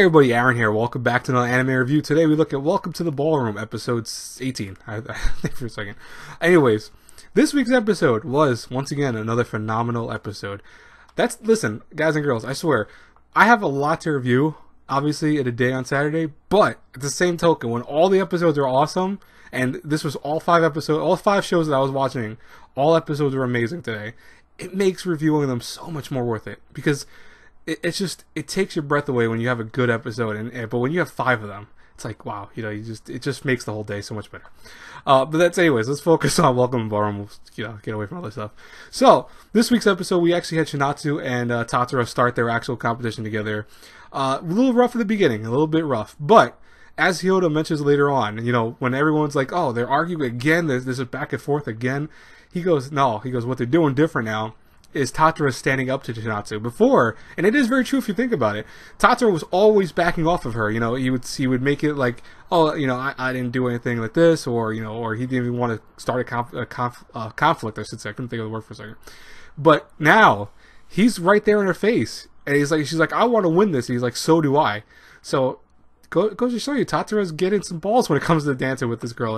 everybody, Aaron here. Welcome back to another anime review. Today we look at Welcome to the Ballroom, episode 18. I think for a second. Anyways, this week's episode was, once again, another phenomenal episode. Listen, guys and girls, I swear, I have a lot to review, obviously, in a day on Saturday, but at the same token, when all the episodes are awesome, and this was all 5 shows that I was watching, all episodes were amazing today, it makes reviewing them so much more worth it, because it takes your breath away when you have a good episode, but when you have 5 of them, it's like, wow, it just makes the whole day so much better. But anyways, let's focus on Welcome to Ballroom. We'll, get away from all this stuff. So, this week's episode, we actually had Shinatsu and Tatara start their actual competition together. A little rough at the beginning, a little bit rough, but as Hyoda mentions later on, when everyone's like, oh, they're arguing again, there's a back and forth again, he goes, what they're doing different now is Tatara standing up to Shinatsu. Before, and it is very true if you think about it, Tatara was always backing off of her. He would make it like, oh, I didn't do anything like this, or he didn't even want to start a conflict, I should say. I couldn't think of the word for a second. But now, he's right there in her face, and she's like, I want to win this. And he's like, so do I. So, goes to show you, Tatara's getting some balls when it comes to dancing with this girl.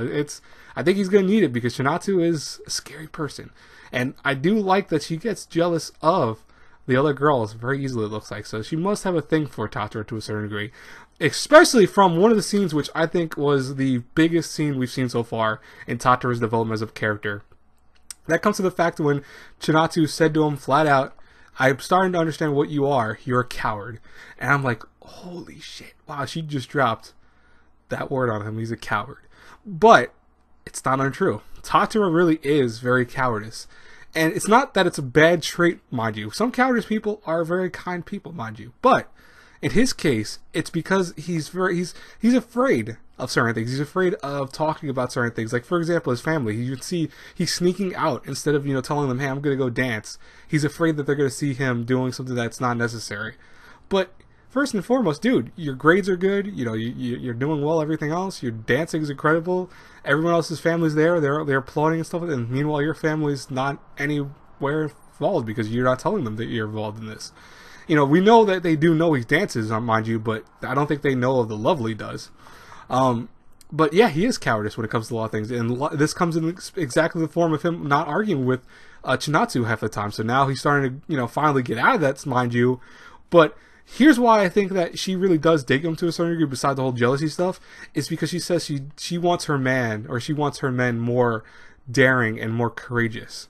I think he's going to need it, because Shinatsu is a scary person. And I do like that she gets jealous of the other girls very easily, it looks like. So she must have a thing for Tatara to a certain degree. Especially from one of the scenes which I think was the biggest scene we've seen so far in Tatara's development as a character. That comes to the fact that when Shinatsu said to him flat out, I'm starting to understand what you are. You're a coward. And I'm like, holy shit. Wow, she just dropped that word on him. He's a coward. But it's not untrue. Tatara really is very cowardice. And it's not that it's a bad trait, mind you. Some cowardice people are very kind people, mind you. But in his case, it's because he's afraid of certain things. He's afraid of talking about certain things. Like, for example, his family. You would see he's sneaking out instead of, telling them, hey, I'm going to go dance. He's afraid that they're going to see him doing something that's not necessary. But first and foremost, dude, your grades are good. You're doing well. Everything else, your dancing is incredible. Everyone else's family's there. They're applauding and stuff. And meanwhile, your family's not anywhere involved because you're not telling them that you're involved in this. We know that they do know he dances, mind you, but I don't think they know of the level he does. But yeah, he is cowardice when it comes to a lot of things, and this comes in exactly the form of him not arguing with Shinatsu half the time. So now he's starting to finally get out of that, mind you, but. Here's why I think that she really does dig him to a certain degree, besides the whole jealousy stuff, is because she says she wants her man, or she wants her men more daring and more courageous.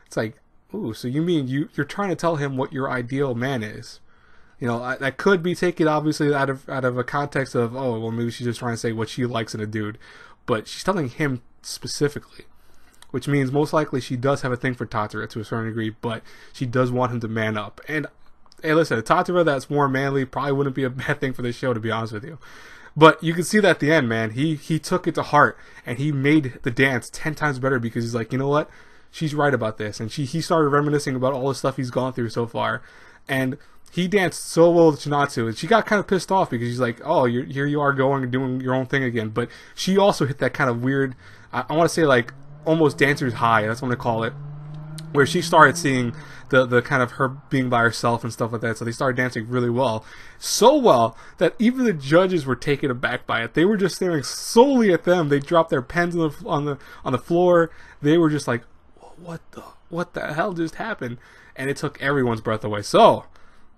It's like, ooh, so you mean you're trying to tell him what your ideal man is? That could be taken obviously out of a context of, oh, well, maybe she's just trying to say what she likes in a dude, but she's telling him specifically, which means most likely she does have a thing for Tatara to a certain degree, but she does want him to man up. And hey, listen, a Tatara that's more manly probably wouldn't be a bad thing for this show, to be honest with you. But you can see that at the end, man. He took it to heart, and he made the dance 10 times better because he's like, you know what? She's right about this. And he started reminiscing about all the stuff he's gone through so far. And he danced so well with Shinatsu, and she got kind of pissed off because she's like, oh, here you are going and doing your own thing again. But she also hit that kind of weird, I want to say like almost dancer's high, that's what I call it, where she started seeing the kind of her being by herself and stuff like that. So they started dancing really well. So well that even the judges were taken aback by it. They were just staring solely at them. They dropped their pens on the floor. They were just like, what the hell just happened? And it took everyone's breath away. So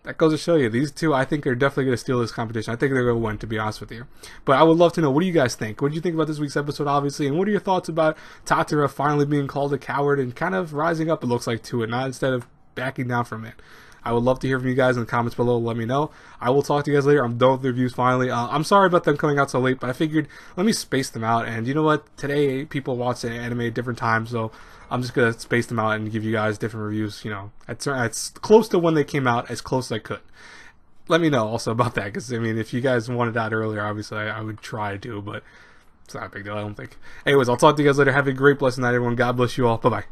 that goes to show you, these two, I think, are definitely going to steal this competition. I think they're going to win, to be honest with you. But I would love to know, what do you guys think? What do you think about this week's episode, obviously? And what are your thoughts about Tatara finally being called a coward and kind of rising up, it looks like, to it, not instead of backing down from it? I would love to hear from you guys in the comments below. Let me know. I will talk to you guys later. I'm done with the reviews finally. I'm sorry about them coming out so late, but I figured let me space them out. And you know what? Today, people watch anime at different times, so I'm just going to space them out and give you guys different reviews, it's close to when they came out, as close as I could. Let me know also about that, because, if you guys wanted that earlier, obviously, I would try to, but it's not a big deal, I don't think. Anyways, I'll talk to you guys later. Have a great, blessed night, everyone. God bless you all. Bye-bye.